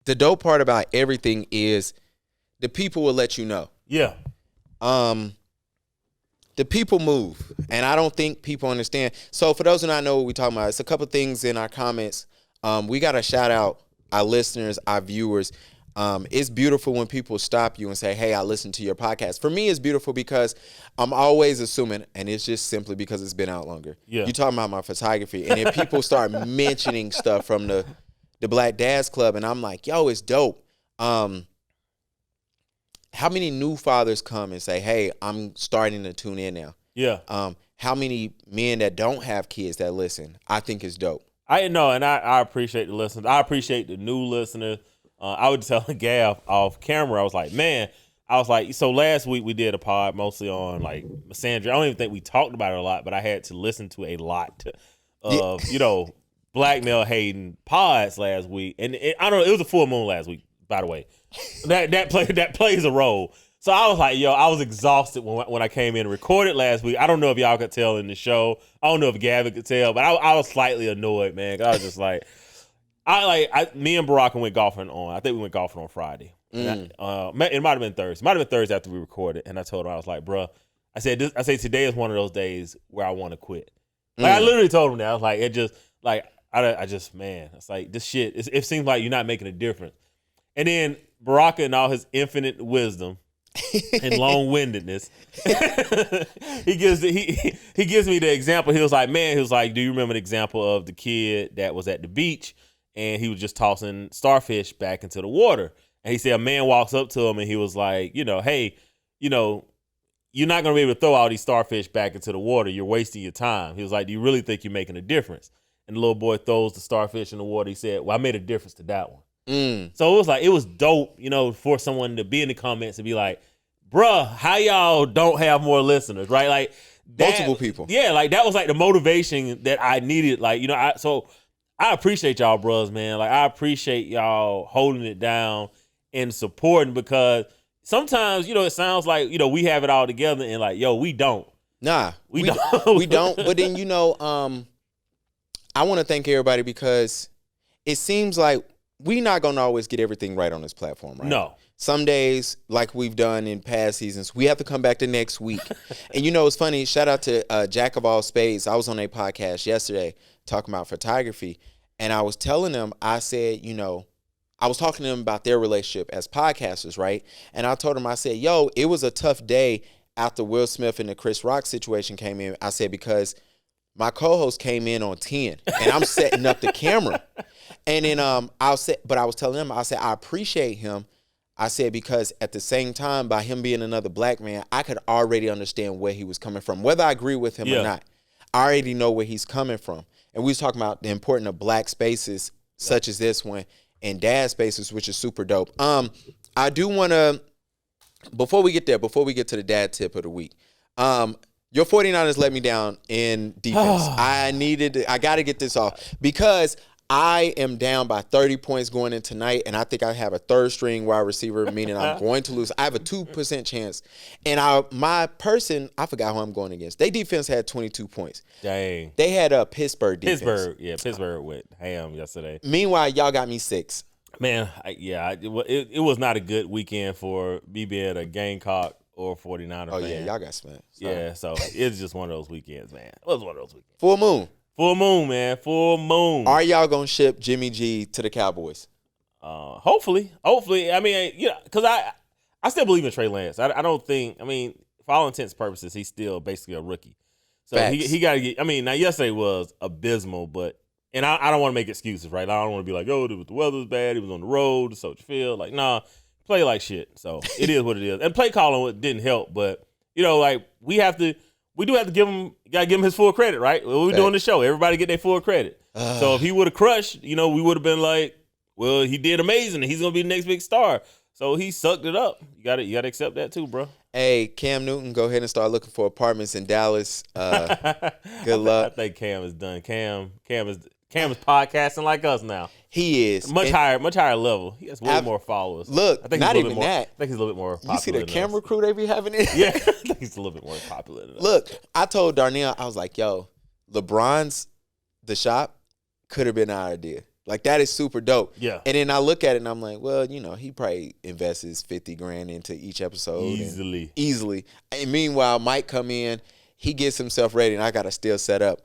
the dope part about everything is the people will let you know. Yeah. The people move, and I don't think people understand. So for those who not know what we're talking about, it's a couple things in our comments. We got to shout out our listeners, our viewers. It's beautiful when people stop you and say, hey, I listened to your podcast. For me, it's beautiful because I'm always assuming, and it's just simply because it's been out longer. Yeah. You're talking about my photography, and then people start mentioning stuff from the Black Dads Club, and I'm like, yo, it's dope. How many new fathers come and say, hey, I'm starting to tune in now? Yeah. How many men that don't have kids that listen? I think it's dope. I know, and I appreciate the listeners. I appreciate the new listeners. I was telling Gav off camera, I was like, so last week we did a pod mostly on like Misandry. I don't even think we talked about it a lot, but I had to listen to a lot of, black male hating pods last week. And it was a full moon last week, by the way. That plays a role. So I was like, I was exhausted when I came in and recorded last week. I don't know if y'all could tell in the show. I don't know if Gavin could tell, but I was slightly annoyed, man. 'Cause I was just like, me and Barack went golfing I think we went golfing on Friday. It might have been Thursday. It might have been Thursday after we recorded. And I told him, I was like, bruh, I said today is one of those days where I want to quit. Like I literally told him that. I was like, it's like this shit. It seems like you're not making a difference. And then Baraka and all his infinite wisdom and long-windedness, he gives me the example. He was like, do you remember the example of the kid that was at the beach and he was just tossing starfish back into the water? And he said a man walks up to him and he was like, hey, you're not going to be able to throw all these starfish back into the water. You're wasting your time. He was like, do you really think you're making a difference? And the little boy throws the starfish in the water. He said, well, I made a difference to that one. So it was dope, for someone to be in the comments and be like, bruh, how y'all don't have more listeners, right? Like multiple people. Yeah, like that was like the motivation that I needed. Like, I appreciate y'all, bros, man. Like I appreciate y'all holding it down and supporting, because sometimes, it sounds like, we have it all together and like, we don't. Nah, we don't. We don't. But then, I want to thank everybody because it seems like we're not going to always get everything right on this platform, right? No. Some days, like we've done in past seasons, we have to come back the next week. And it's funny, shout out to Jack of All Spades. I was on a podcast yesterday talking about photography, and I was telling them, I said, I was talking to them about their relationship as podcasters, right? And I told them, I said, it was a tough day after Will Smith and the Chris Rock situation came in. I said, because my co-host came in on 10, and I'm setting up the camera. And then I was telling him, I said, I appreciate him. I said, because at the same time, by him being another black man, I could already understand where he was coming from, whether I agree with him or not. I already know where he's coming from. And we was talking about the importance of black spaces such as this one and dad spaces, which is super dope. I do want to, before we get to the dad tip of the week, your 49ers let me down in defense. I got to get this off because I am down by 30 points going in tonight, and I think I have a third string wide receiver, meaning I'm going to lose. I have a 2% chance. And I forgot who I'm going against. Their defense had 22 points. Dang. They had a Pittsburgh defense. Pittsburgh with ham yesterday. Meanwhile, y'all got me 6. Man, it was not a good weekend for me being a Gamecock or 49er fan. Oh, yeah, y'all got smacked. Yeah, so it's just one of those weekends, man. It was one of those weekends. Full moon. Full moon, man. Full moon. Are y'all going to ship Jimmy G to the Cowboys? Hopefully. I mean, because I still believe in Trey Lance. I don't think, for all intents and purposes, he's still basically a rookie. So he got to get, now yesterday was abysmal, and I don't want to make excuses, right? I don't want to be like, the weather was bad. He was on the road, so you feel like, nah, play like shit. So it is what it is. And play calling didn't help, but, we do have to give him his full credit, right? We're doing the show. Everybody get their full credit. So if he would have crushed, we would have been like, well, he did amazing, and he's gonna be the next big star. So he sucked it up. You gotta accept that too, bro. Hey, Cam Newton, go ahead and start looking for apartments in Dallas. Good luck. I think Cam is done. Cam is podcasting like us now. He is much higher level. He has way more followers. Look, I think not even that. I think he's a little bit more popular. You see the camera crew they be having in? Yeah, I think he's a little bit more popular than us. Look, I told Darnell, I was like, yo, LeBron's The Shop could have been our idea. Like, that is super dope. Yeah. And then I look at it and I'm like, well, you know, he probably invests his 50 grand into each episode. Easily. And meanwhile, Mike come in, he gets himself ready, and I got to still set up.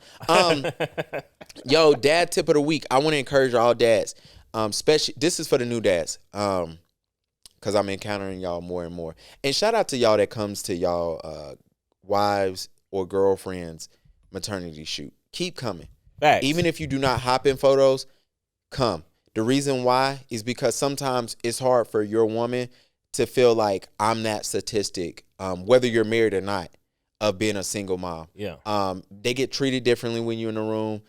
Yo, dad tip of the week. I want to encourage all dads. Especially, this is for the new dads. Because I'm encountering y'all more and more. And shout out to y'all that comes to y'all wives or girlfriends' maternity shoot. Keep coming. Facts. Even if you do not hop in photos, come. The reason why is because sometimes it's hard for your woman to feel like I'm that statistic, whether you're married or not, of being a single mom. Yeah. They get treated differently when you're in the room.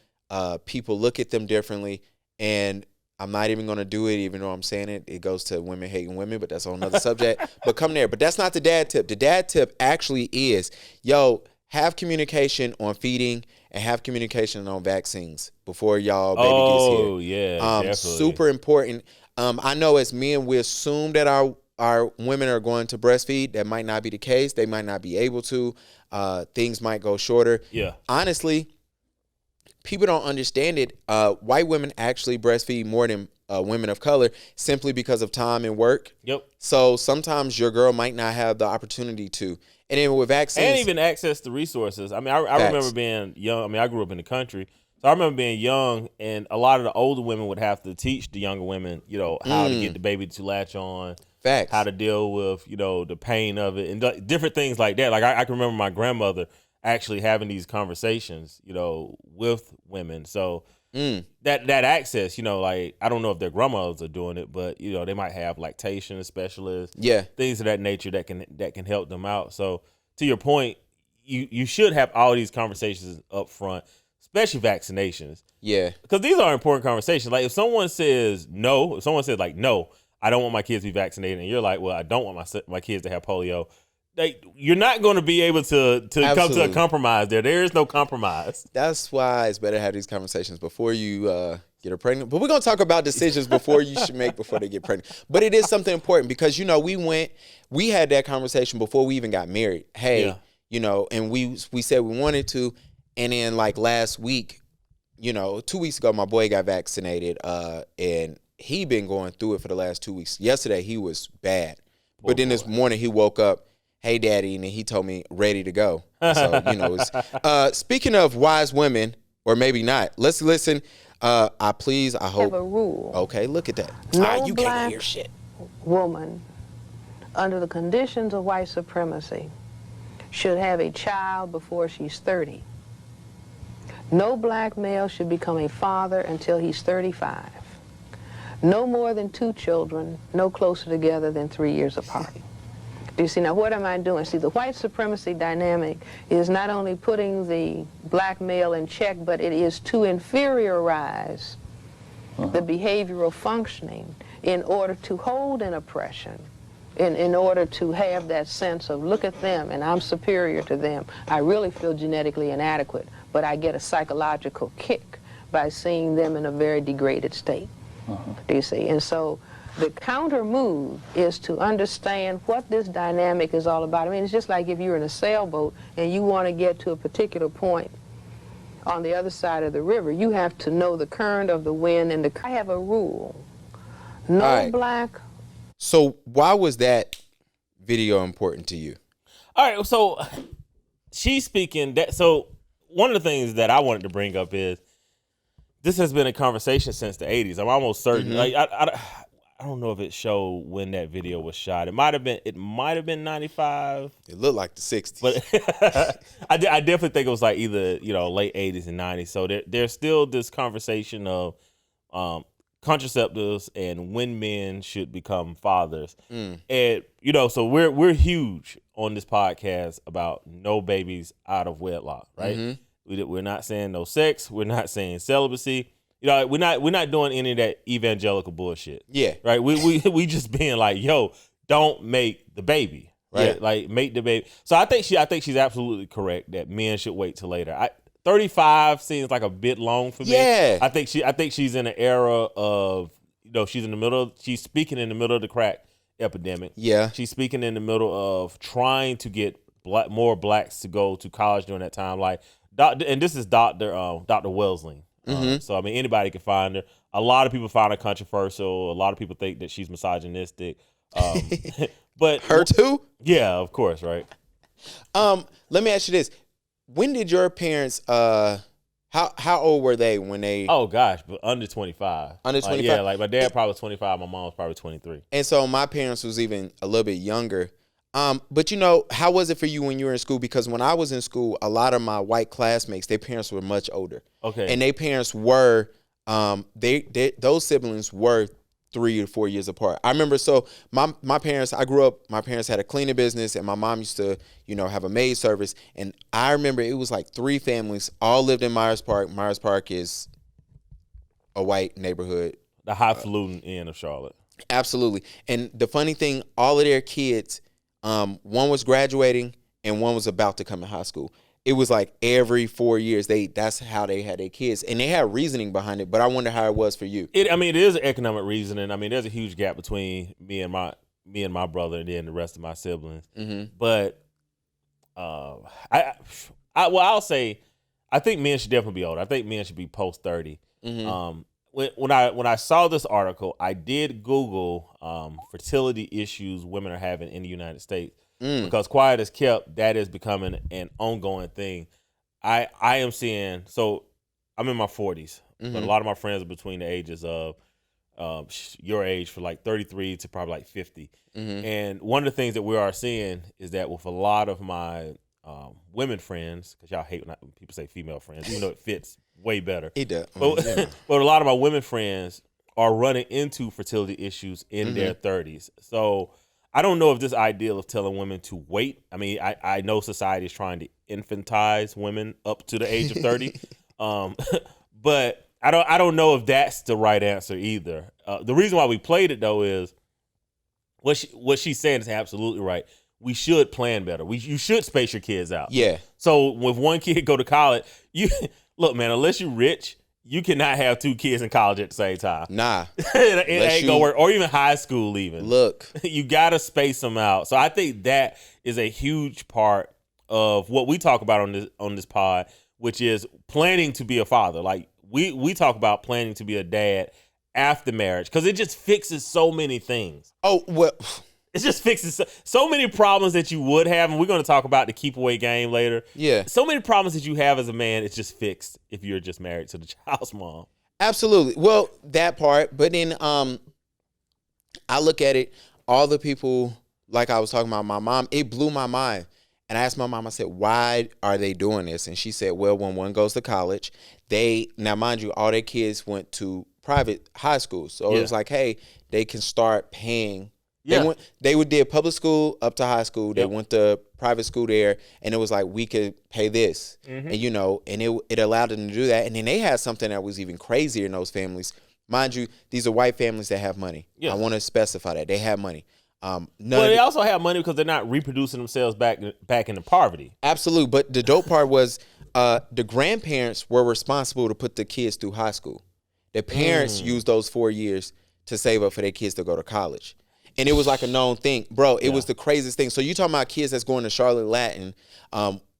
People look at them differently. And I'm not even going to do it, even though I'm saying it. It goes to women hating women, but that's a whole nother subject. But come there. But that's not the dad tip. The dad tip actually is, yo, have communication on feeding and have communication on vaccines before y'all baby gets here. Oh, yeah, definitely. Super important. I know as men, we assume that our women are going to breastfeed. That might not be the case. They might not be able to. Things might go shorter. Yeah. Honestly, people don't understand it. White women actually breastfeed more than women of color simply because of time and work. Yep. So sometimes your girl might not have the opportunity to. And then with vaccines. And even access to resources. I mean, I remember being young. I mean, I grew up in the country. So I remember being young, and a lot of the older women would have to teach the younger women, you know, how to get the baby to latch on. Facts. How to deal with, you know, the pain of it and different things like that. Like I can remember my grandmother actually having these conversations, you know, with women. So that access, you know, like I don't know if their grandmothers are doing it, but you know, they might have lactation specialists, things of that nature that can help them out. So to your point, you should have all these conversations up front, especially vaccinations. Yeah, because these are important conversations. Like if someone says no, no, I don't want my kids to be vaccinated, and you're like, well, I don't want my kids to have polio. Like, you're not going to be able to come to a compromise there. There is no compromise. That's why it's better to have these conversations before you get her pregnant. But we're going to talk about decisions before you should make before they get pregnant. But it is something important because, you know, we had that conversation before we even got married. Hey, you know, and we said we wanted to. And then like last week, you know, 2 weeks ago, my boy got vaccinated and he been going through it for the last 2 weeks. Yesterday, he was bad. But then this morning, he woke up, hey, daddy, and then he told me, ready to go. So, you know, it's, speaking of wise women, or maybe not, let's listen. I hope. Have a rule. Okay, look at that. No you can't hear shit. Woman, under the conditions of white supremacy, should have a child before she's 30. No black male should become a father until he's 35. No more than 2 children, no closer together than 3 years apart. Do you see, now what am I doing? See, the white supremacy dynamic is not only putting the black male in check, but it is to inferiorize the behavioral functioning in order to hold an oppression, in order to have that sense of, look at them and I'm superior to them. I really feel genetically inadequate, but I get a psychological kick by seeing them in a very degraded state. Do you see? And so the counter move is to understand what this dynamic is all about. I mean, it's just like if you're in a sailboat and you want to get to a particular point on the other side of the river, you have to know the current of the wind and I have a rule. No black. So why was that video important to you? All right, so she's speaking that. So one of the things that I wanted to bring up is this has been a conversation since the 80s. I'm almost certain. Like I don't know if it showed when that video was shot. It might have been 95. It looked like the 60s. But I definitely think it was like either, you know, late 80s and 90s. So there's still this conversation of contraceptives and when men should become fathers. And, you know, so we're huge on this podcast about no babies out of wedlock, right? We're not saying no sex. We're not saying celibacy. You know, we're not doing any of that evangelical bullshit. Yeah. Right. We just being like, yo, don't make the baby. Right. Yeah. Like make the baby. So I think she's absolutely correct that men should wait till later. 35 seems like a bit long for me. Yeah. I think she's in an era of, you know, she's speaking in the middle of the crack epidemic. Yeah. She's speaking in the middle of trying to get more blacks to go to college during that time. Like, and this is Dr. Welsling. So I mean, anybody can find her. A lot of people find her controversial. A lot of people think that she's misogynistic. But Her too? Yeah, of course, right? Let me ask you this. When did your parents how old were they when they Oh gosh, but under 25. Under 25? Yeah, like my dad probably was 25, my mom was probably 23. And so my parents was even a little bit younger. But you know, how was it for you when you were in school? Because when I was in school, a lot of my white classmates, their parents were much older. Okay. And their parents were those siblings were 3 or 4 years apart. I remember, so my parents, I grew up, my parents had a cleaning business and my mom used to, have a maid service. And I remember it was like 3 families, all lived in Myers Park. Myers Park is a white neighborhood. The highfalutin end of Charlotte. Absolutely. And the funny thing, all of their kids, one was graduating and one was about to come in high school. It was like every 4 years, that's how they had their kids. And they had reasoning behind it, but I wonder how it was for you. It is economic reasoning. I mean, there's a huge gap between me and my brother and then the rest of my siblings. Mm-hmm. But I'll say I think men should definitely be older. I think men should be post 30. Mm-hmm. When I saw this article, I did Google fertility issues women are having in the United States. Because quiet as kept, that is becoming an ongoing thing. I am seeing, so I'm in my 40s, but a lot of my friends are between the ages of your age, for like 33 to probably like 50. Mm-hmm. And one of the things that we are seeing is that with a lot of my women friends, because y'all hate when people say female friends, even though it fits way better. It does. But a lot of my women friends are running into fertility issues in their 30s. So I don't know if this ideal of telling women to wait. I mean, I know society is trying to infantize women up to the age of 30, but I don't know if that's the right answer either. The reason why we played it though is what she's saying is absolutely right. We should plan better. You should space your kids out. Yeah. So with one kid go to college, look, man, unless you're rich, you cannot have 2 kids in college at the same time. Nah. it ain't gonna work. Or even high school even. Look. You gotta space them out. So I think that is a huge part of what we talk about on this pod, which is planning to be a father. Like we talk about planning to be a dad after marriage, because it just fixes so many things. Oh, well. It just fixes so many problems that you would have, and we're going to talk about the keep away game later. Yeah. So many problems that you have as a man, it's just fixed if you're just married to the child's mom. Absolutely. Well, that part, but then I look at it, all the people, like I was talking about my mom, it blew my mind. And I asked my mom, I said, why are they doing this? And she said, well, when one goes to college, now mind you, all their kids went to private high schools. So it was like, hey, they can start paying. Yeah. They did public school up to high school. They went to private school there, and it was like, we could pay this. Mm-hmm. And, and it allowed them to do that. And then they had something that was even crazier in those families. Mind you, these are white families that have money. Yeah. I want to specify that. They have money. They also have money because they're not reproducing themselves back into poverty. Absolutely. But the dope part was the grandparents were responsible to put the kids through high school. The parents used those 4 years to save up for their kids to go to college. And it was like a known thing. Bro, it was the craziest thing. So you talking about kids that's going to Charlotte Latin,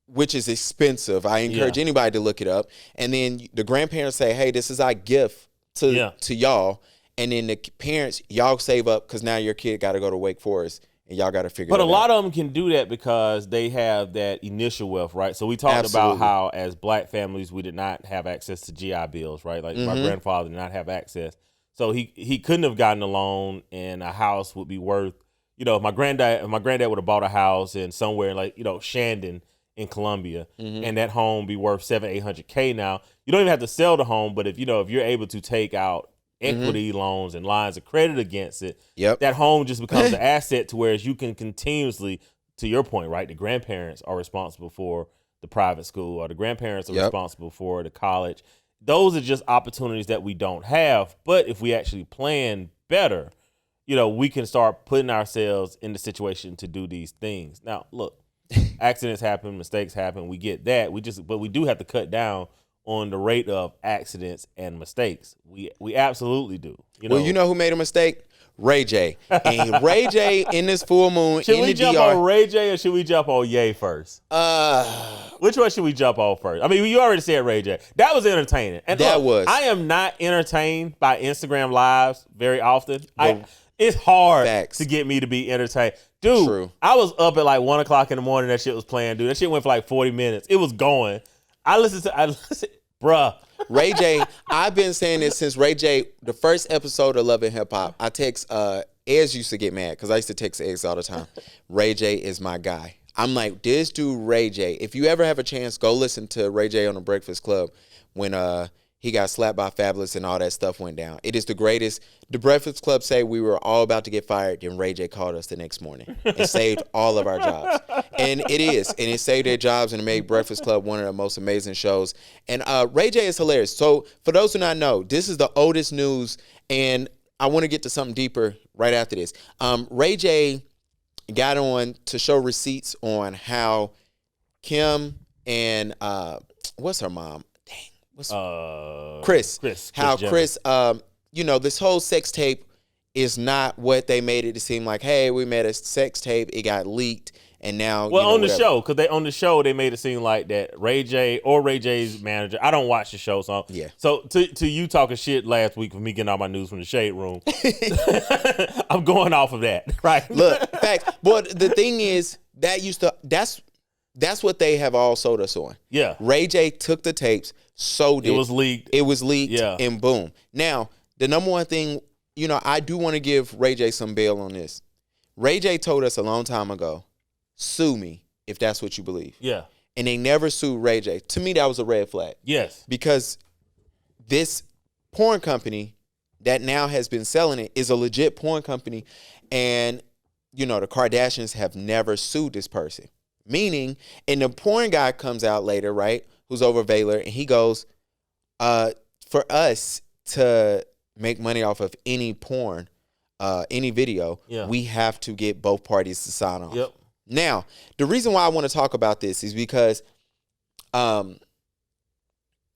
which is expensive. I encourage anybody to look it up. And then the grandparents say, hey, this is our gift to y'all. And then the parents, y'all save up because now your kid got to go to Wake Forest and y'all got to figure it out. But a lot of them can do that because they have that initial wealth, right? So we talked about how as black families, we did not have access to GI Bills, right? Like my grandfather did not have access. So he couldn't have gotten a loan, and a house would be worth, if my granddad would have bought a house in somewhere like, Shandon in Columbia, and that home be worth $700-800K now. You don't even have to sell the home, but if you're able to take out equity loans and lines of credit against it, that home just becomes an asset to where you can continuously, to your point, right? The grandparents are responsible for the private school, or the grandparents are responsible for the college. Those are just opportunities that we don't have. But if we actually plan better, we can start putting ourselves in the situation to do these things. Now, look, accidents happen, mistakes happen. We get that. But we do have to cut down on the rate of accidents and mistakes. We absolutely do. Well, you know who made a mistake? Ray J. And Ray J in this full moon Should in we the jump DR. on Ray J or should we jump on Ye first? Which one should we jump on first? I mean, you already said Ray J. That was entertaining. And That look, was. I am not entertained by Instagram Lives very often. It's hard Facts. to get me to be entertained. Dude, True. I was up at like 1 o'clock in the morning. That shit was playing, dude. That shit went for like 40 minutes. It was going. I listened, bruh. Ray J, I've been saying this since Ray J, the first episode of Love and Hip Hop. I text, Ez used to get mad because I used to text Ez all the time. Ray J is my guy. I'm like, this dude Ray J. If you ever have a chance, go listen to Ray J on the Breakfast Club when he got slapped by Fabulous and all that stuff went down. It is the greatest. The Breakfast Club say we were all about to get fired, then Ray J called us the next morning and saved all of our jobs. And it is. And it saved their jobs and it made Breakfast Club one of the most amazing shows. And Ray J is hilarious. So for those who not know, this is the oldest news, and I want to get to something deeper right after this. Ray J got on to show receipts on how Kim and what's her mom? Chris. How Chris, this whole sex tape is not what they made it to seem like. Hey, we made a sex tape. It got leaked. And now, well, on whatever. the show, because on the show they made it seem like that Ray J or Ray J's manager. I don't watch the show, so yeah. So to you talking shit last week for me getting all my news from the Shade Room, I'm going off of that, right? Look, facts. But the thing is, that's what they have all sold us on. Yeah. Ray J took the tapes, sold it. It was leaked. Yeah. And boom. Now, the number one thing, I do want to give Ray J some bail on this. Ray J told us a long time ago, sue me if that's what you believe. Yeah. And they never sued Ray J. To me, that was a red flag. Yes. Because this porn company that now has been selling it is a legit porn company. And, the Kardashians have never sued this person. Meaning, and the porn guy comes out later, right, who's over Baylor, and he goes, for us to make money off of any porn, any video, we have to get both parties to sign off. Yep. Now, the reason why I want to talk about this is because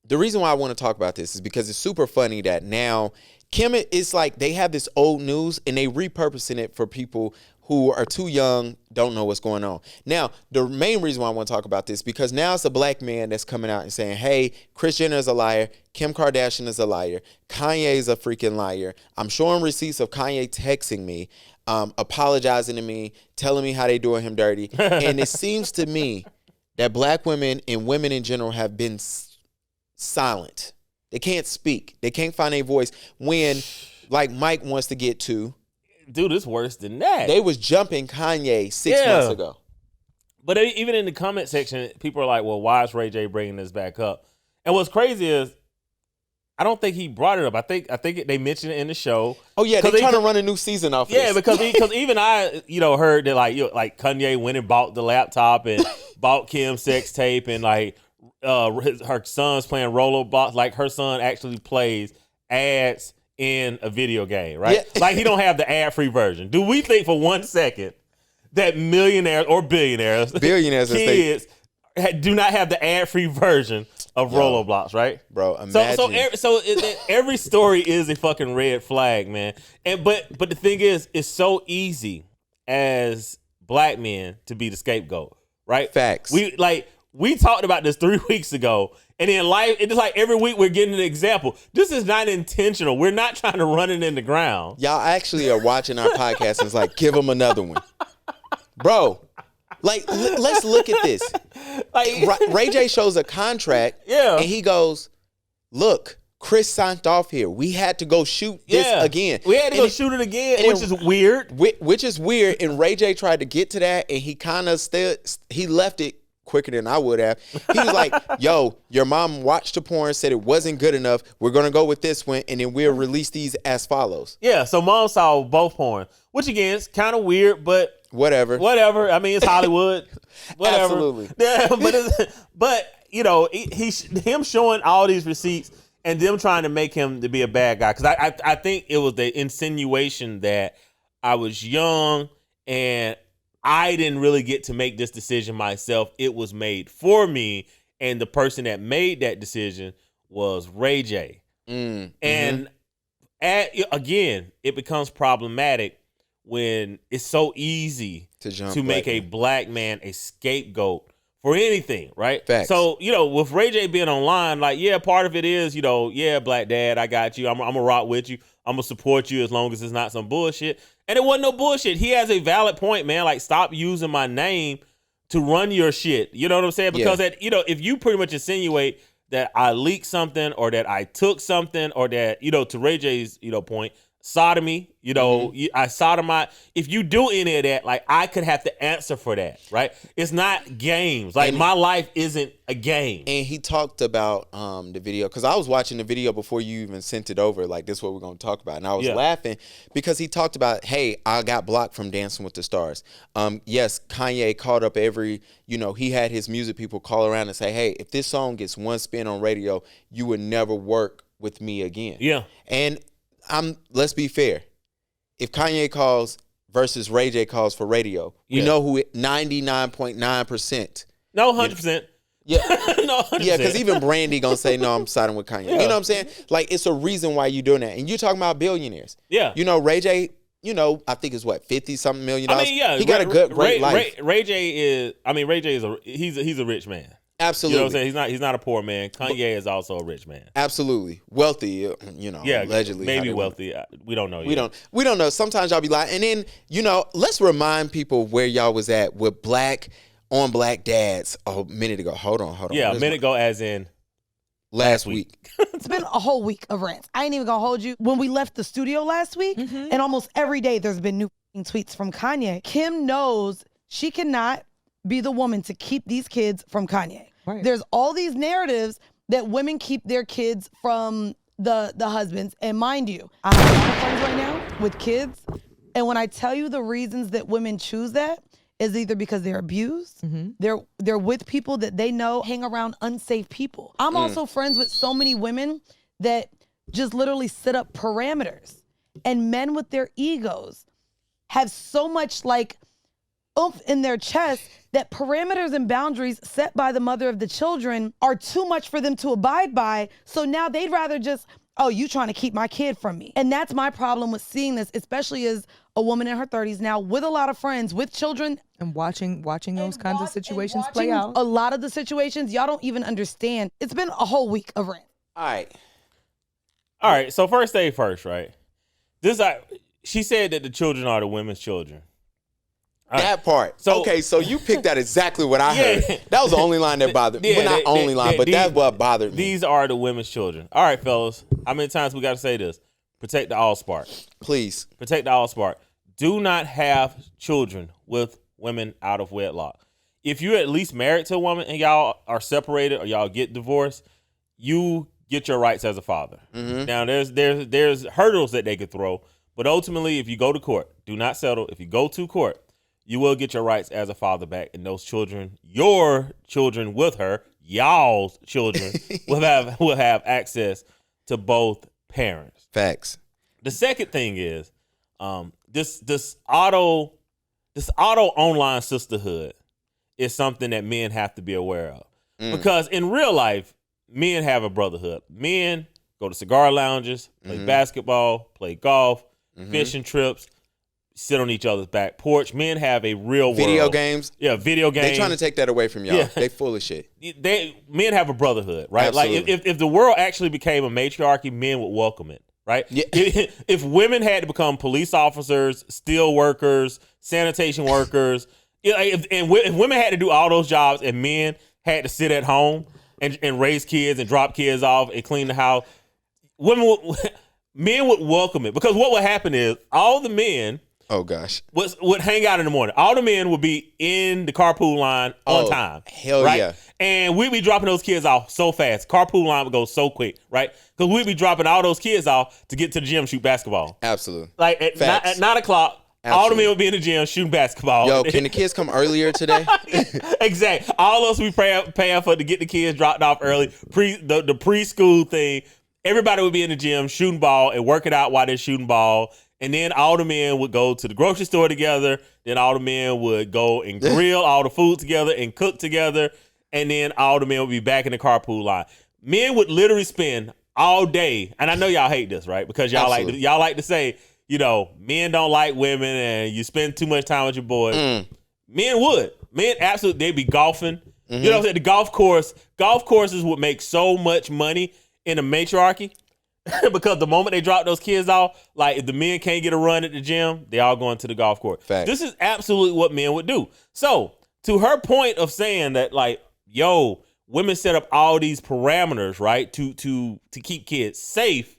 it's super funny that now Kim, it's like they have this old news and they repurposing it for people who are too young, don't know what's going on. Now, the main reason why I want to talk about this, because now it's a black man that's coming out and saying, hey, Kris Jenner is a liar, Kim Kardashian is a liar, Kanye is a freaking liar. I'm showing receipts of Kanye texting me, apologizing to me, telling me how they doing him dirty. And it seems to me that black women and women in general have been silent. They can't speak. They can't find a voice when, like Mike wants to get to. Dude, it's worse than that. They was jumping Kanye 6 months ago. But even in the comment section, people are like, well, why is Ray J bringing this back up? And what's crazy is, I don't think he brought it up. I think they mentioned it in the show. Oh yeah, they're trying to run a new season off. Yeah, this. because even I, heard that like Kanye went and bought the laptop and bought Kim's sex tape, and like her son's playing Rollerblocks. Like her son actually plays ads in a video game, right? Yeah. Like he don't have the ad-free version. Do we think for 1 second that millionaires or billionaires kids do not have the ad-free version of Rollerblocks, right? Bro, imagine. So every story is a fucking red flag, man. But the thing is, it's so easy as black men to be the scapegoat, right? Facts. We talked about this 3 weeks ago, and in life, it's like every week we're getting an example. This is not intentional. We're not trying to run it in the ground. Y'all actually are watching our podcast and it's like, give them another one. Bro, like, let's look at this. Like, Ray J shows a contract, and he goes, look, Chris signed off here. We had to go shoot this again. We had to go shoot it again, which is weird. Which is weird, and Ray J tried to get to that, and he kind of he left it quicker than I would have. He was like, yo, your mom watched the porn, said it wasn't good enough. We're going to go with this one, and then we'll release these as follows. Yeah, so mom saw both porn, which again is kind of weird, but whatever. I mean, it's Hollywood. Whatever. Absolutely. Yeah, but him showing all these receipts and them trying to make him to be a bad guy, because I think it was the insinuation that I was young and I didn't really get to make this decision myself. It was made for me, and the person that made that decision was Ray J. And again, it becomes problematic when it's so easy to make a black man a scapegoat for anything, right? Facts. So, with Ray J being online, like, yeah, part of it is, black dad, I got you. I'm going to rock with you. I'm going to support you as long as it's not some bullshit. And it wasn't no bullshit. He has a valid point, man. Like, stop using my name to run your shit. You know what I'm saying? Because, if you pretty much insinuate that I leaked something or that I took something or that, to Ray J's, point, sodomy, I sodomize. If you do any of that, like, I could have to answer for that, right? It's not games. Like, my life isn't a game. And he talked about the video, because I was watching the video before you even sent it over, like, this is what we're going to talk about. And I was laughing because he talked about, hey, I got blocked from Dancing with the Stars. Yes, Kanye called up he had his music people call around and say, hey, if this song gets one spin on radio, you would never work with me again. Yeah. And let's be fair. If Kanye calls versus Ray J calls for radio, we know who 99.9%. No, 100%. Yeah. No, 100%. Yeah, because even Brandy gonna say, no, I'm siding with Kanye. Yeah. You know what I'm saying? Like, it's a reason why you're doing that. And you're talking about billionaires. Yeah. Ray J, I think it's what, $50-something million? I mean, yeah. He got a great life. Ray J is he's a rich man. Absolutely. You know what I'm saying? He's not a poor man. Kanye is also a rich man. Absolutely. Wealthy, allegedly. Maybe wealthy. We don't know yet. We don't know. Sometimes y'all be lying. And then, let's remind people where y'all was at with black dads a minute ago. Hold on. Yeah, a minute ago as in last week. It's been a whole week of rants. I ain't even gonna hold you. When we left the studio last week, and almost every day there's been new tweets from Kanye. Kim knows she cannot be the woman to keep these kids from Kanye. Right. There's all these narratives that women keep their kids from the husbands. And mind you, I have a lot of friends right now with kids. And when I tell you the reasons that women choose that is either because they're abused, they're with people that they know hang around unsafe people. I'm also friends with so many women that just literally set up parameters. And men with their egos have so much oomph in their chest that parameters and boundaries set by the mother of the children are too much for them to abide by. So now they'd rather just, you trying to keep my kid from me. And that's my problem with seeing this, especially as a woman in her 30s now with a lot of friends, with children. And watching those kinds of situations play out. A lot of the situations, y'all don't even understand. It's been a whole week of rant. All right. So first thing first, right? She said that the children are the women's children. That part. So you picked out exactly what I heard. That was the only line that bothered me. Well, not that's what bothered me. These are the women's children. All right, fellas. How many times we got to say this? Protect the all-spark. Please. Protect the all-spark. Do not have children with women out of wedlock. If you're at least married to a woman and y'all are separated or y'all get divorced, you get your rights as a father. Now, there's hurdles that they could throw, but ultimately, if you go to court, do not settle. If you go to court, you will get your rights as a father back, and those children, your children with her, y'all's children, will have access to both parents. Facts. The second thing is this auto online sisterhood is something that men have to be aware of. Because in real life, men have a brotherhood. Men go to cigar lounges, play basketball, play golf, fishing trips, sit on each other's back porch. Men have a real video world. Games. Yeah, video games. They trying to take that away from y'all. Yeah. They full of shit. Men have a brotherhood, right? Absolutely. Like if the world actually became a matriarchy, men would welcome it, right? Yeah. If women had to become police officers, steel workers, sanitation workers, if women had to do all those jobs and men had to sit at home and raise kids and drop kids off and clean the house, men would welcome it, because what would happen is all the men would hang out in the morning. All the men would be in the carpool line on time. Hell right? yeah. And we'd be dropping those kids off so fast. Carpool line would go so quick, right? Because we'd be dropping all those kids off to get to the gym, shoot basketball. Absolutely. Like at 9 o'clock, all the men would be in the gym shooting basketball. Yo, can the kids come earlier today? Exactly. All those we paying for to get the kids dropped off early. The preschool thing. Everybody would be in the gym shooting ball and working out while they're shooting ball. And then all the men would go to the grocery store together. Then all the men would go and grill all the food together and cook together. And then all the men would be back in the carpool line. Men would literally spend all day, and I know y'all hate this, right? Because y'all like to say, men don't like women, and you spend too much time with your boys. Men would. Men absolutely, they'd be golfing. You know what I'm saying? The golf courses would make so much money in the matriarchy because the moment they drop those kids off, like if the men can't get a run at the gym, they all going to the golf course. Fact. This is absolutely what men would do. So to her point of saying that, like, yo, women set up all these parameters, right, to keep kids safe.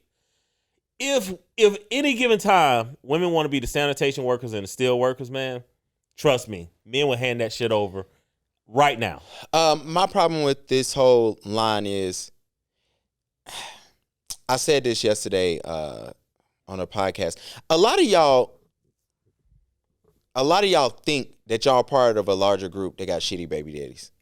If any given time women want to be the sanitation workers and the steel workers, man, trust me, men will hand that shit over right now. My problem with this whole line is, I said this yesterday on a podcast. A lot of y'all think that y'all part of a larger group that got shitty baby daddies.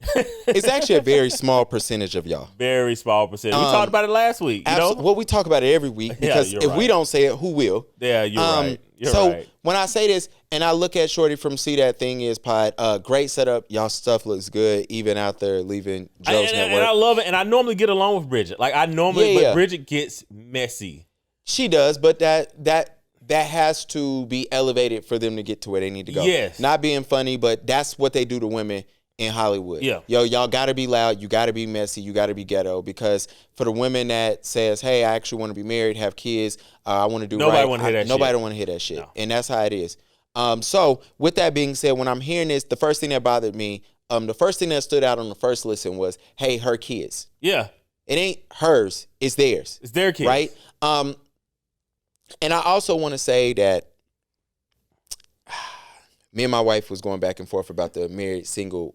It's actually a very small percentage of y'all. Very small percentage. We talked about it last week. Well, we talk about it every week because if we don't say it, who will? Yeah, you're right. So when I say this and I look at Shorty from See That Thing Is Pod, great setup. Y'all stuff looks good, even out there leaving Joe's network. And I love it. And I normally get along with Bridget. Like but Bridget gets messy. She does, but that has to be elevated for them to get to where they need to go. Yes. Not being funny, but that's what they do to women in Hollywood. Yeah. Yo, y'all got to be loud. You got to be messy. You got to be ghetto. Because for the women that says, hey, I actually want to be married, have kids, I want to do nobody right. Want to hear that shit. Nobody don't want to hear that shit. No. And that's how it is. So with that being said, when I'm hearing this, the first thing that bothered me, the first thing that stood out on the first listen was, hey, her kids. Yeah. It ain't hers. It's theirs. It's their kids. Right? And I also want to say that me and my wife was going back and forth about the married single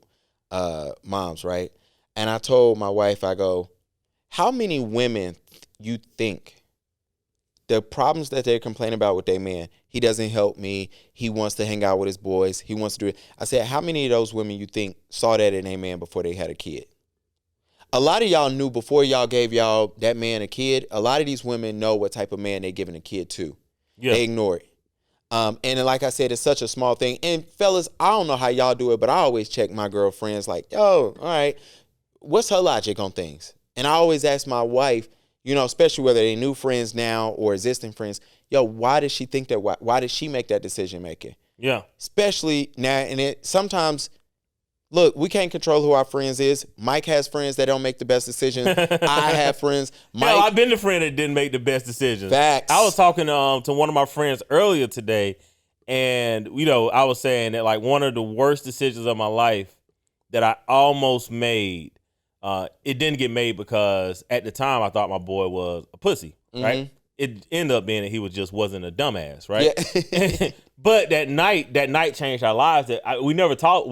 moms, right? And I told my wife, I go, how many women you think the problems that they're complaining about with their man, he doesn't help me, he wants to hang out with his boys, he wants to do it. I said, how many of those women you think saw that in a man before they had a kid? A lot of y'all knew before y'all gave y'all that man a kid. A lot of these women know what type of man they're giving a kid to. Yeah. They ignore it. And like I said, it's such a small thing. And fellas, I don't know how y'all do it, but I always check my girlfriends like, yo, all right, what's her logic on things? And I always ask my wife, especially whether they're new friends now or existing friends, yo, why does she think that? Why did she make that decision making? Yeah. Especially now, and it sometimes. Look, we can't control who our friends is. Mike has friends that don't make the best decisions. I have friends. Hell, I've been the friend that didn't make the best decisions. Facts. I was talking to one of my friends earlier today, and I was saying that like one of the worst decisions of my life that I almost made, it didn't get made because at the time I thought my boy was a pussy, right? It ended up being that he wasn't a dumbass, right? Yeah. But that night changed our lives. We never talked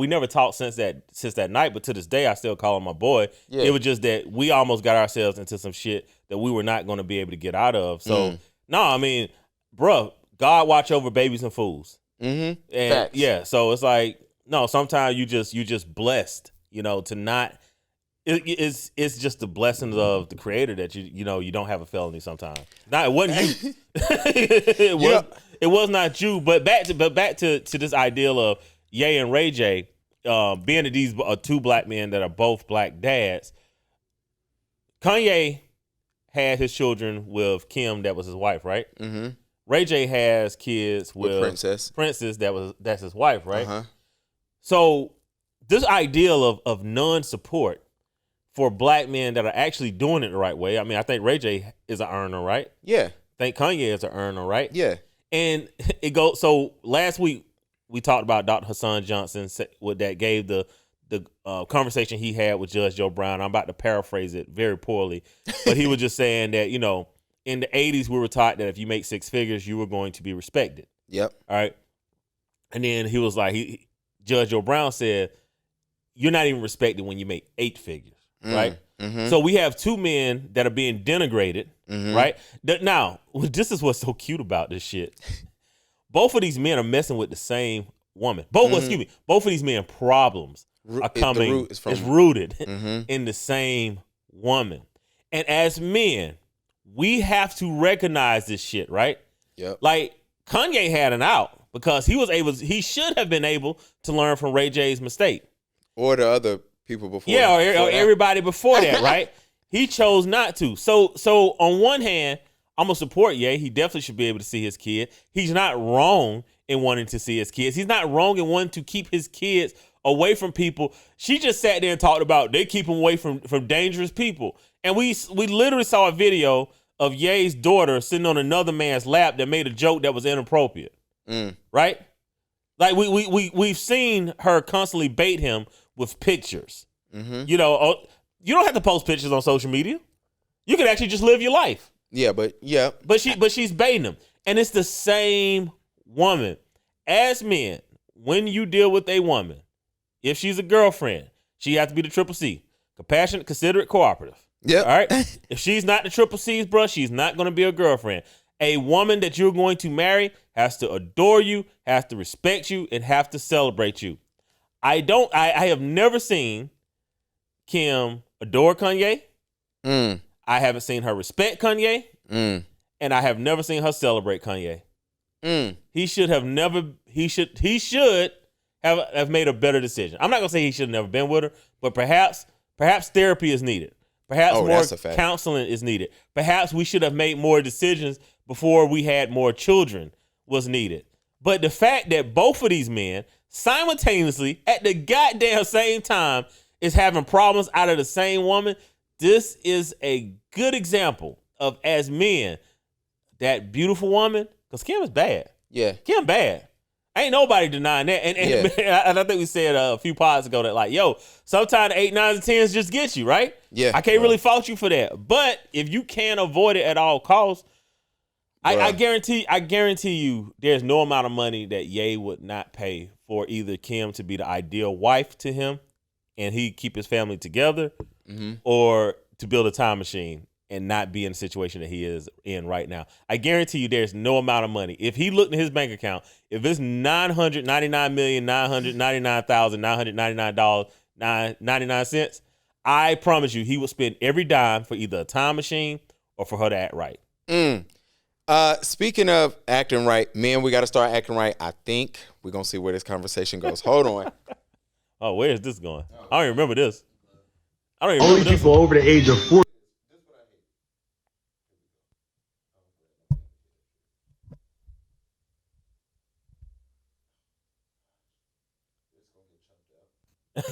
since that night. But to this day, I still call him my boy. Yeah. It was just that we almost got ourselves into some shit that we were not going to be able to get out of. So no, I mean, bruh, God watch over babies and fools. And facts. Yeah, so it's like no. Sometimes you just blessed, to not. It's just the blessings of the Creator that you don't have a felony sometimes. Now it wasn't you. It was not you. But back to this ideal of Ye and Ray J, being that these are two black men that are both black dads. Kanye had his children with Kim, that was his wife, right? Mm-hmm. Ray J has kids with Princess. That's his wife, right? Uh-huh. So this ideal of non-support for black men that are actually doing it the right way. I mean, I think Ray J is an earner, right? Yeah. I think Kanye is an earner, right? Yeah. And it goes. So last week we talked about Dr. Hassan Johnson, what that gave the conversation he had with Judge Joe Brown. I'm about to paraphrase it very poorly, but he was just saying that in the 80s we were taught that if you make six figures you were going to be respected. Yep. All right. And then he was like, Judge Joe Brown said, you're not even respected when you make eight figures. Right? Mm-hmm. So we have two men that are being denigrated, right? Now, this is what's so cute about this shit. Both of these men are messing with the same woman. Both of these men problems are coming, it's rooted in the same woman. And as men, we have to recognize this shit, right? Yep. Like Kanye had an out because he should have been able to learn from Ray J's mistake. Or the other people before. Yeah, or everybody before that, right? He chose not to. So on one hand, I'm gonna support Ye. He definitely should be able to see his kid. He's not wrong in wanting to see his kids. He's not wrong in wanting to keep his kids away from people. She just sat there and talked about they keep him away from dangerous people. And we literally saw a video of Ye's daughter sitting on another man's lap that made a joke that was inappropriate. Right? Like we've seen her constantly bait him with pictures. You know, you don't have to post pictures on social media. You can actually just live your life. But she's baiting him. And it's the same woman. As men, when you deal with a woman, if she's a girlfriend, she has to be the triple C. Compassionate, considerate, cooperative. Yep. All right? If she's not the triple C's, bro, she's not going to be a girlfriend. A woman that you're going to marry has to adore you, has to respect you, and have to celebrate you. I have never seen Kim adore Kanye. I haven't seen her respect Kanye. And I have never seen her celebrate Kanye. He should have made a better decision. I'm not gonna say he should have never been with her, but perhaps therapy is needed. Perhaps more counseling is needed. Perhaps we should have made more decisions before we had more children was needed. But the fact that both of these men simultaneously at the goddamn same time is having problems out of the same woman, this is a good example of, as men, that beautiful woman, because Kim is bad. Yeah. Kim bad. Ain't nobody denying that. And I think we said a few pods ago that, like, yo, sometimes 8, 9, and 10s just get you, right? Yeah. I can't really fault you for that. But if you can't avoid it at all costs, I guarantee you there's no amount of money that Ye would not pay for either Kim to be the ideal wife to him and he keep his family together, or to build a time machine and not be in the situation that he is in right now. I guarantee you there's no amount of money. If he looked in his bank account, if it's $999,999,999.99, I promise you he would spend every dime for either a time machine or for her to act right. Speaking of acting right, man, we got to start acting right. I think we're going to see where this conversation goes. Hold on. Oh, where is this going? I don't even remember this. Only people over the age of 40.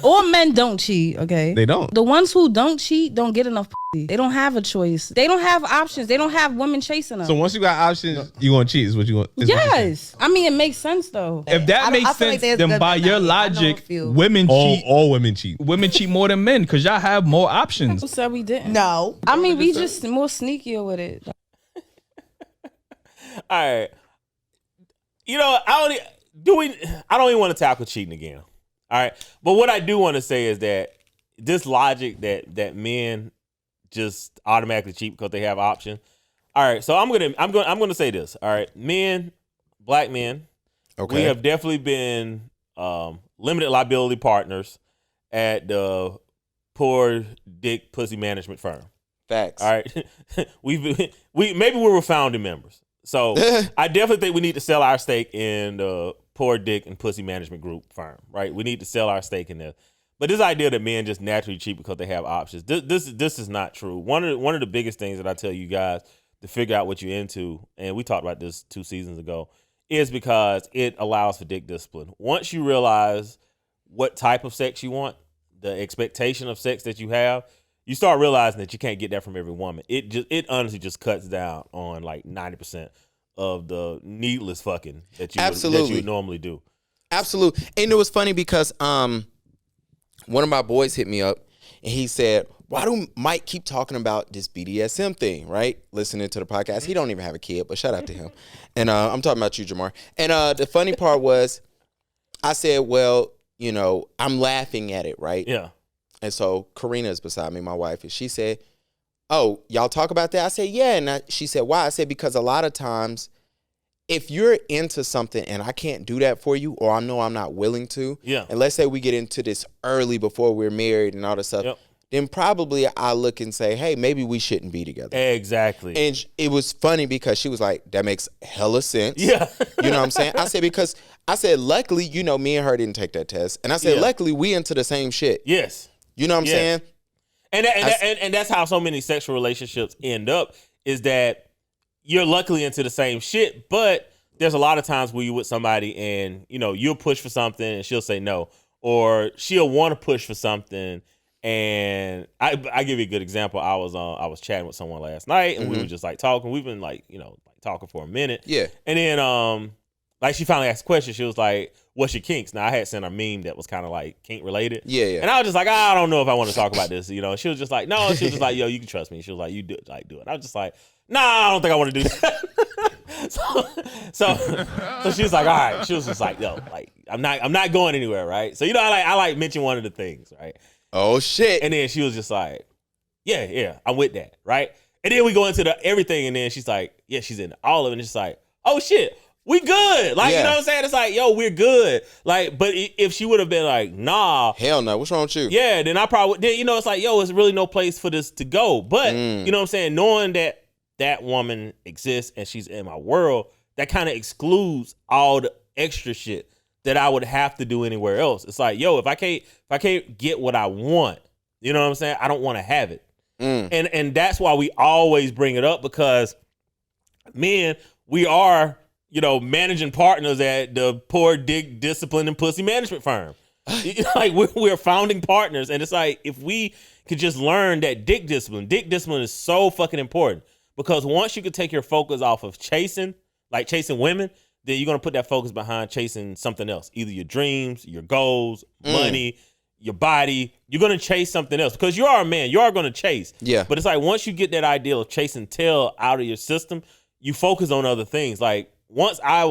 All men don't cheat, okay? They don't. The ones who don't cheat don't get enough pussy. They don't have a choice. They don't have options. They don't have women chasing them. So once you got options, you want to cheat is what you want. Yes. I mean, it makes sense, though. If that makes sense, then by your logic, women cheat. All women cheat. Women cheat more than men because y'all have more options. Who said we didn't? No. I mean, we just more sneakier with it. All right. You know, I don't even want to tackle cheating again. All right. But what I do want to say is that this logic that men just automatically cheat because they have options. All right. So I'm gonna say this. All right. Men, black men, we have definitely been limited liability partners at the poor dick pussy management firm. Facts. All right. maybe we were founding members. So I definitely think we need to sell our stake in the poor dick and pussy management group firm, right? We need to sell our stake in this. But this idea that men just naturally cheat because they have options, this is not true. One of the biggest things that I tell you guys to figure out what you're into, and we talked about this 2 seasons ago, is because it allows for dick discipline. Once you realize what type of sex you want, the expectation of sex that you have, you start realizing that you can't get that from every woman. It honestly just cuts down on like 90% of the needless fucking that you would normally do. Absolutely. And it was funny because one of my boys hit me up and he said, why do Mike keep talking about this BDSM thing, right? Listening to the podcast. He don't even have a kid, but shout out to him. And I'm talking about you, Jamar. And the funny part was I said, well, you know, I'm laughing at it, right? Yeah. And so Karina is beside me, my wife, and she said, oh, y'all talk about that? I said, yeah. And she said, why? I said, because a lot of times if you're into something and I can't do that for you, or I know I'm not willing to, and let's say we get into this early before we're married and all this stuff, then probably I look and say, hey, maybe we shouldn't be together. Exactly. And it was funny because she was like, that makes hella sense. Yeah. You know what I'm saying? I said, luckily, you know, me and her didn't take that test. And I said, luckily, we into the same shit. Yes. You know what I'm saying? And that's how so many sexual relationships end up, is that you're luckily into the same shit, but there's a lot of times where you're with somebody and, you'll push for something and she'll say no. Or she'll want to push for something. And I give you a good example. I was chatting with someone last night and we were just like talking. We've been like, talking for a minute. Yeah. And then like she finally asked a question. She was like, what's your kinks? Now I had sent a meme that was kind of like kink related. Yeah, yeah. And I was just like, I don't know if I want to talk about this. She was just like, no. She was just like, yo, you can trust me. She was like, you do it. I was just like, nah, I don't think I want to do that. so she was like, all right. She was just like, yo, like I'm not going anywhere, right? So I like mention one of the things, right? Oh shit. And then she was just like, yeah, I'm with that, right? And then we go into the everything, and then she's like, yeah, she's in all of it. And it's like, oh shit, we good. Like, you know what I'm saying? It's like, yo, we're good. Like, but if she would have been like, nah. Hell no, what's wrong with you? Yeah, then I probably, it's like, yo, it's really no place for this to go. But, you know what I'm saying? Knowing that woman exists and she's in my world, that kind of excludes all the extra shit that I would have to do anywhere else. It's like, yo, if I can't get what I want, you know what I'm saying? I don't want to have it. And that's why we always bring it up, because men, we are, managing partners at the Poor Dick Discipline and Pussy Management firm. Like we're founding partners, and it's like, if we could just learn that dick discipline is so fucking important, because once you could take your focus off of chasing women, then you're gonna put that focus behind chasing something else, either your dreams, your goals, money, your body. You're gonna chase something else because you are a man. You are gonna chase. Yeah. But it's like, once you get that ideal of chasing tail out of your system, you focus on other things. Like once I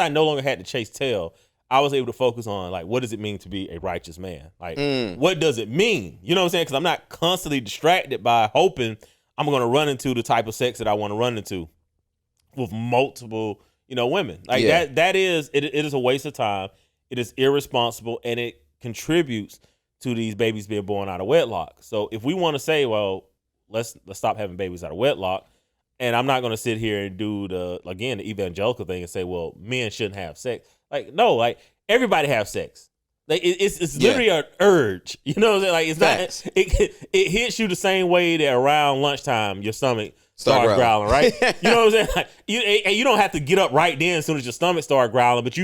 no longer had to chase tail, I was able to focus on, like, what does it mean to be a righteous man? Like, what does it mean? You know what I'm saying? Because I'm not constantly distracted by hoping I'm going to run into the type of sex that I want to run into with multiple, women. Like that is, it is a waste of time. It is irresponsible, and it contributes to these babies being born out of wedlock. So if we want to say, well, let's stop having babies out of wedlock, and I'm not going to sit here and do the evangelical thing and say, well, men shouldn't have sex. Like, no, like, everybody have sex. Like, it's literally an urge. You know what I'm saying? Like, it's not, it hits you the same way that around lunchtime your stomach starts growling, right? You know what I'm saying? Like, you don't have to get up right then as soon as your stomach starts growling, but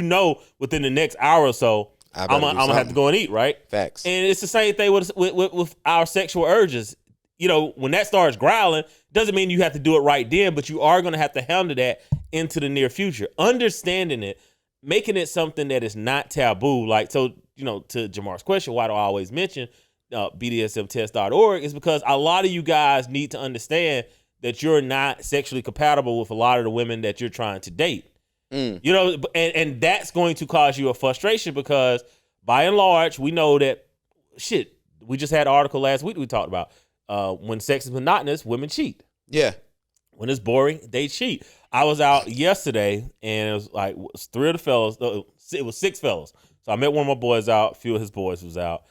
within the next hour or so, I'm gonna have to go and eat, right? Facts. And it's the same thing with our sexual urges. When that starts growling, doesn't mean you have to do it right then, but you are gonna have to handle that into the near future. Understanding it, making it something that is not taboo. Like, so, to Jamar's question, why do I always mention BDSMtest.org, is because a lot of you guys need to understand that you're not sexually compatible with a lot of the women that you're trying to date. And that's going to cause you a frustration, because by and large, we know that, we just had an article last week we talked about, when sex is monotonous, women cheat. Yeah. When it's boring, they cheat. I was out yesterday, and it was like, three of the fellas, it was six fellas. So I met one of my boys out, a few of his boys was out,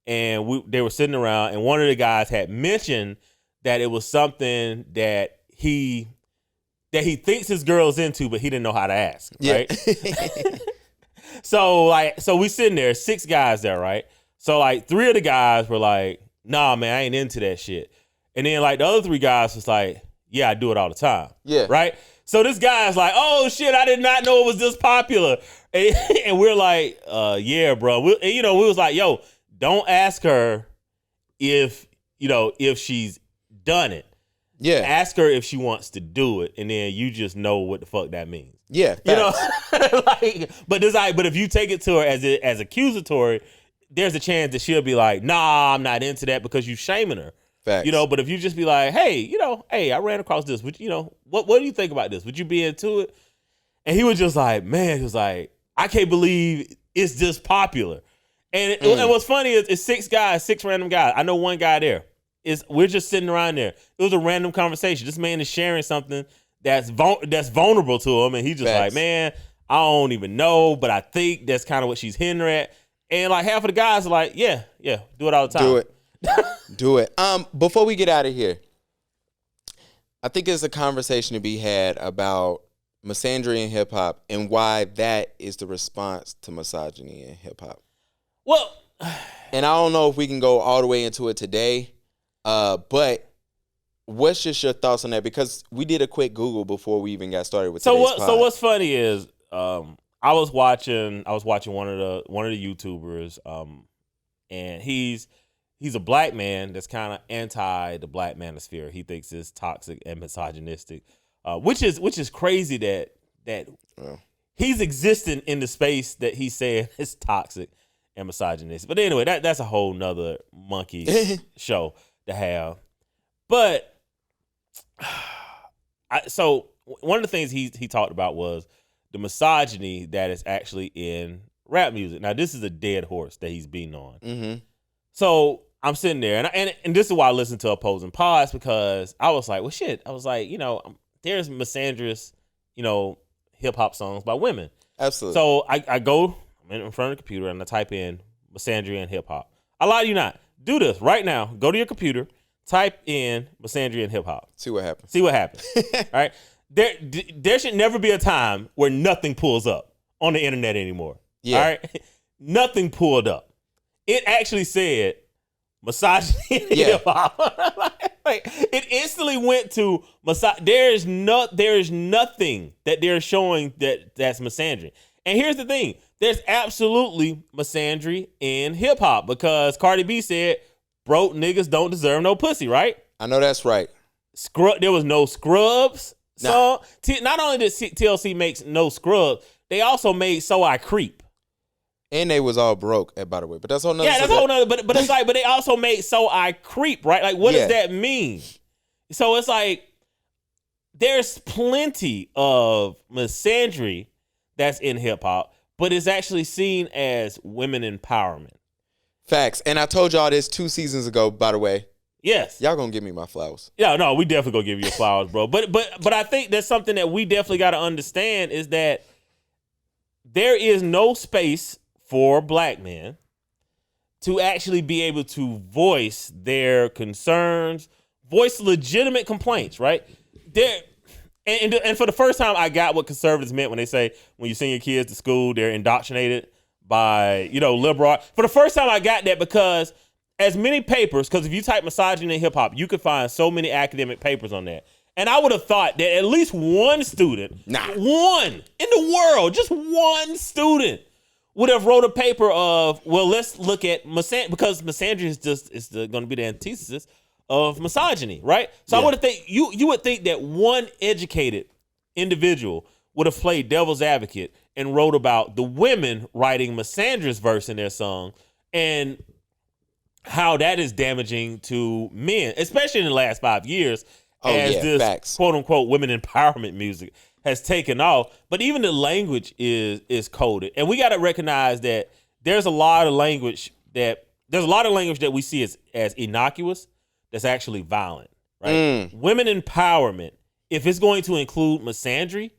and they were sitting around, and one of the guys had mentioned that it was something that he thinks his girl's into, but he didn't know how to ask, right? So we sitting there, six guys there, right? So like three of the guys were like, nah, man, I ain't into that shit. And then like the other three guys was like, yeah, I do it all the time. Yeah. Right? So this guy's like, oh shit, I did not know it was this popular. And we're like, yeah, bro. We was like, yo, don't ask her if she's done it. Yeah. Ask her if she wants to do it, and then you just know what the fuck that means. Yeah. But if you take it to her as accusatory, there's a chance that she'll be like, nah, I'm not into that, because you shaming her. Facts. But if you just be like, hey, I ran across this. What do you think about this? Would you be into it? And he was just like, man, he was like, I can't believe it's this popular. And what's funny is it's six random guys. I know one guy there. We're just sitting around there. It was a random conversation. This man is sharing something that's vulnerable to him, and he's just like, man, I don't even know, but I think that's kind of what she's hinting at. And like half of the guys are like, yeah, do it all the time. Do it. Do it. Before we get out of here, I think there's a conversation to be had about misandry in hip hop and why that is the response to misogyny in hip hop. Well, and I don't know if we can go all the way into it today, But what's just your thoughts on that? Because we did a quick Google before we even got started with so today's what? pod. So what's funny is I was watching one of the YouTubers, and he's a black man that's kind of anti the black manosphere. He thinks it's toxic and misogynistic, which is crazy that he's existing in the space that he's saying is toxic and misogynistic. But anyway, that's a whole nother monkey show to have. But so one of the things he talked about was the misogyny that is actually in rap music. Now, this is a dead horse that he's beating on. Mm-hmm. So I'm sitting there, and this is why I listen to opposing pods, because I was like, well, shit. I was like, there's misandrous, hip hop songs by women. Absolutely. So I go in front of the computer and I type in misandry and hip hop. I lie to you not. Do this right now. Go to your computer, type in misandry and hip hop. See what happens. All right. There should never be a time where nothing pulls up on the internet anymore. Yeah. All right. Nothing pulled up. It actually said misogyny and hip hop. Like, it instantly went to misogyny. There is nothing that they're showing that's misandry. And here's the thing: there's absolutely misandry in hip hop, because Cardi B said broke niggas don't deserve no pussy, right? I know that's right. There was no Scrubs song. Not only did TLC make no Scrubs, they also made So I Creep. And they was all broke, by the way. But that's all nother. Yeah, that's a whole nother. But it's like, but they also made So I Creep, right? Like, what does that mean? So it's like, there's plenty of misandry that's in hip hop, but it's actually seen as women empowerment. Facts. And I told y'all this 2 seasons ago, by the way. Yes. Y'all gonna give me my flowers. Yeah, no, we definitely gonna give you your flowers, bro. But I think that's something that we definitely got to understand, is that there is no space for black men to actually be able to voice their concerns, voice legitimate complaints, right? And for the first time, I got what conservatives meant when they say, when you send your kids to school, they're indoctrinated by, liberal art. For the first time, I got that, because as many papers, because if you type misogyny in hip hop, you could find so many academic papers on that. And I would have thought that at least one student, one in the world, just one student, would have wrote a paper of, well, let's look at misandry, because misandry is going to be the antithesis of misogyny, right? So I would have think you would think that one educated individual would have played devil's advocate and wrote about the women writing misandrous verse in their song and how that is damaging to men, especially in the last 5 years, this quote unquote women empowerment music has taken off. But even the language is coded, and we got to recognize that there's a lot of language that we see as innocuous that's actually violent, right? Women empowerment, if it's going to include misandry,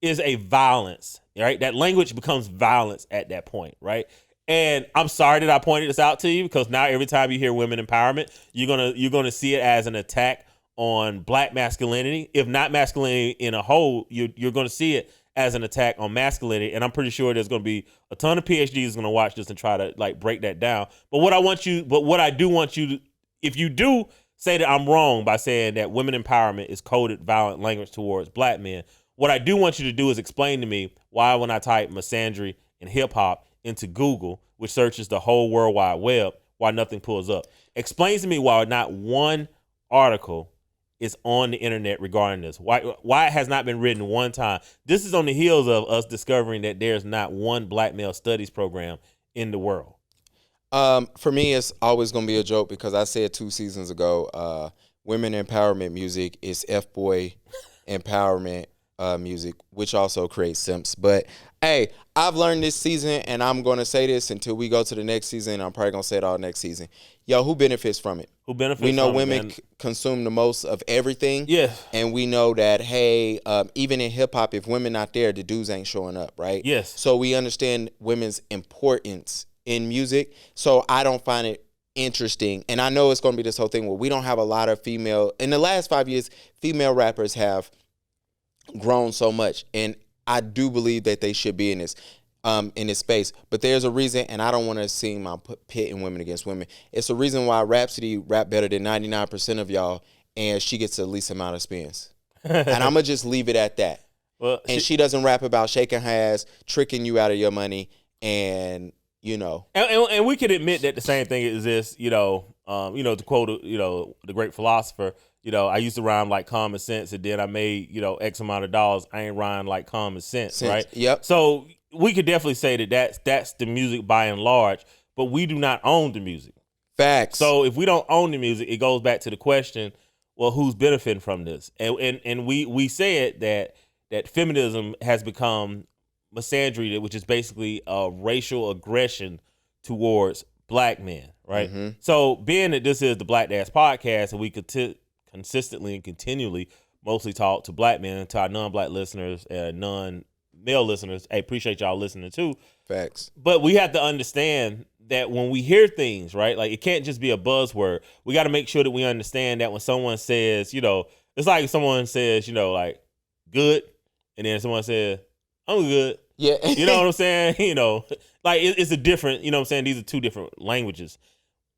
is a violence, right? That language becomes violence at that point, right? And I'm sorry that I pointed this out to you, because now every time you hear women empowerment, you're gonna see it as an attack on black masculinity. If not masculinity in a whole, you're gonna see it as an attack on masculinity. And I'm pretty sure there's gonna be a ton of PhDs gonna watch this and try to break that down. But what I do want you to, if you do say that I'm wrong by saying that women empowerment is coded violent language towards black men, what I do want you to do is explain to me why, when I type misandry and hip hop into Google, which searches the whole World Wide Web, why nothing pulls up. Explain to me why not one article is on the internet regarding this. Why it has not been written one time. This is on the heels of us discovering that there's not one black male studies program in the world. For me, it's always going to be a joke, because I said 2 seasons ago, women empowerment music is F-boy empowerment music, which also creates simps. But hey, I've learned this season, and I'm going to say this until we go to the next season. I'm probably going to say it all next season. Yo, who benefits from it? Who benefits? We know from women consume the most of everything. Yes. And we know that, hey, even in hip hop, if women not there, the dudes ain't showing up, right? Yes. So we understand women's importance in music. So I don't find it interesting. And I know it's going to be this whole thing where we don't have a lot of female. In the last 5 years, female rappers have grown so much. And I do believe that they should be in this. in this space. But there's a reason, and I don't want to seem I'm pitting women against women. It's a reason why Rhapsody rap better than 99% of y'all, and she gets the least amount of spins. And I'm going to just leave it at that. Well, and she doesn't rap about shaking hands, tricking you out of your money, and, you know. And we could admit that the same thing exists, to quote, the great philosopher, I used to rhyme like common sense, and then I made, X amount of dollars. I ain't rhyme like common sense, right? Yep. So we could definitely say that's the music by and large, but we do not own the music. Facts. So if we don't own the music, it goes back to the question, well, who's benefiting from this? And we said that feminism has become misandry, which is basically a racial aggression towards black men, right? Mm-hmm. So being that this is the Black Dads podcast, and we could consistently and continually mostly talk to black men, to our non-black listeners and non-male listeners, hey, appreciate y'all listening too. Facts. But we have to understand that when we hear things, right, like it can't just be a buzzword. We got to make sure that we understand that when someone says, it's like if someone says, like, good, and then someone says, I'm good. Yeah. You know what I'm saying? Like it's a different, what I'm saying? These are two different languages.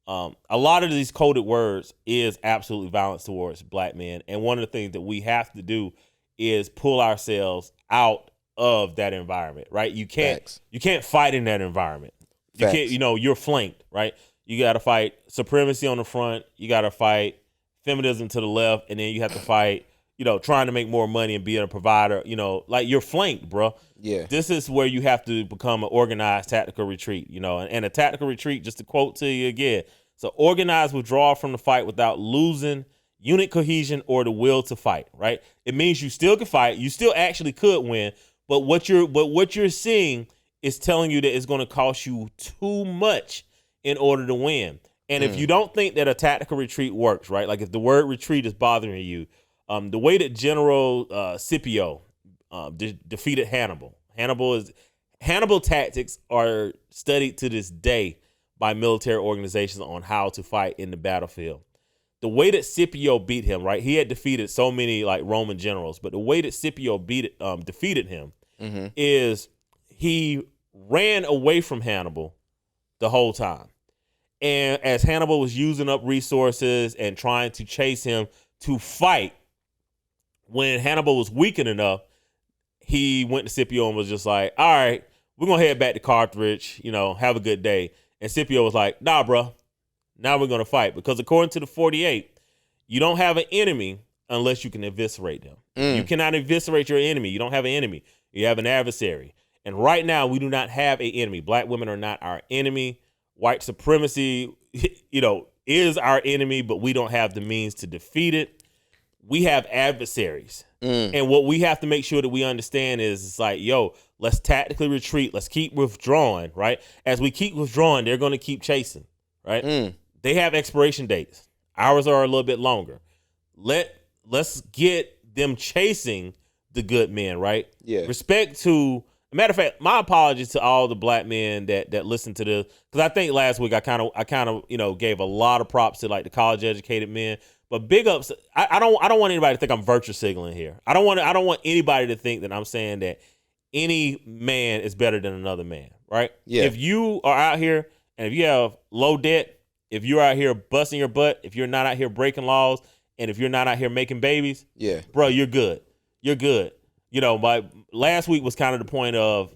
A lot of these coded words is absolutely violence towards black men. And one of the things that we have to do is pull ourselves out of that environment, right? You can't fight in that environment. You can't, you're flanked, right? You got to fight supremacy on the front. You got to fight feminism to the left. And then you have to fight, trying to make more money and being a provider, like you're flanked, bro. Yeah. This is where you have to become an organized tactical retreat, and a tactical retreat, just to quote to you again, so organized withdrawal from the fight without losing unit cohesion or the will to fight, right? It means you still can fight. You still actually could win, but what you're seeing is telling you that it's going to cost you too much in order to win. And if you don't think that a tactical retreat works, right? Like if the word retreat is bothering you, the way that General Scipio defeated Hannibal. Hannibal tactics are studied to this day by military organizations on how to fight in the battlefield. The way that Scipio beat him, right? He had defeated so many like Roman generals, but the way that Scipio defeated him is he ran away from Hannibal the whole time. And as Hannibal was using up resources and trying to chase him to fight, when Hannibal was weakened enough, he went to Scipio and was just like, all right, we're going to head back to Carthage, have a good day. And Scipio was like, nah, bro, now we're going to fight. Because according to the 48, you don't have an enemy unless you can eviscerate them. You cannot eviscerate your enemy. You don't have an enemy. You have an adversary. And right now, we do not have an enemy. Black women are not our enemy. White supremacy, is our enemy, but we don't have the means to defeat it. We have adversaries. And what we have to make sure that we understand is it's like, let's tactically retreat. Let's keep withdrawing, right? As we keep withdrawing, they're going to keep chasing, right? They have expiration dates. Ours are a little bit longer. Let's get them chasing the good men, right? Yeah. Respect to, matter of fact, my apologies to all the black men that listen to this, because I think last week I kind of gave a lot of props to like the college educated men. But big ups, I don't want anybody to think I'm virtue signaling here. I don't want anybody to think that I'm saying that any man is better than another man, right? Yeah. If you are out here and if you have low debt, if you're out here busting your butt, if you're not out here breaking laws, and if you're not out here making babies, bro, you're good. You're good. My last week was kind of the point of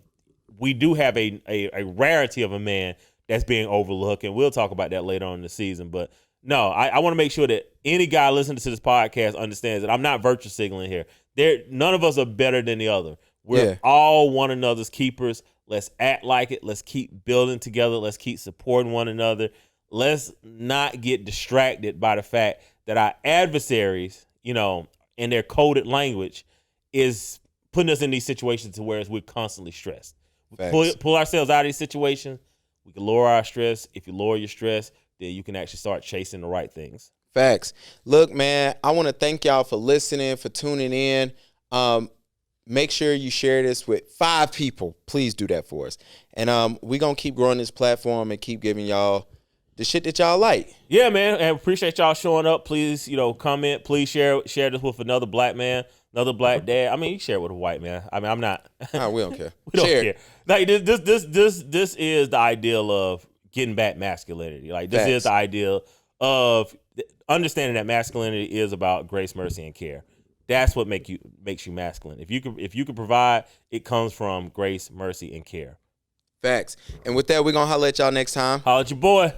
we do have a rarity of a man that's being overlooked, and we'll talk about that later on in the season. But no, I want to make sure that any guy listening to this podcast understands that I'm not virtue signaling here. None of us are better than the other. We're all one another's keepers. Let's act like it. Let's keep building together. Let's keep supporting one another. Let's not get distracted by the fact that our adversaries, in their coded language, is putting us in these situations to where we're constantly stressed. Pull ourselves out of these situations. We can lower our stress. If you lower your stress, then you can actually start chasing the right things. Facts. Look, man, I want to thank y'all for listening, for tuning in. Make sure you share this with 5 people. Please do that for us. And we're going to keep growing this platform and keep giving y'all the shit that y'all like. Yeah, man, and appreciate y'all showing up. Please, comment. Please share this with another black man, another black dad. I mean, you share it with a white man. I mean, I'm not. No, we don't care. We don't care. Like this is the ideal of getting back masculinity. Like this is the ideal of understanding that masculinity is about grace, mercy, and care. That's what makes you masculine. If you can provide, it comes from grace, mercy, and care. Facts. And with that, we're gonna holler at y'all next time. Holler at your boy.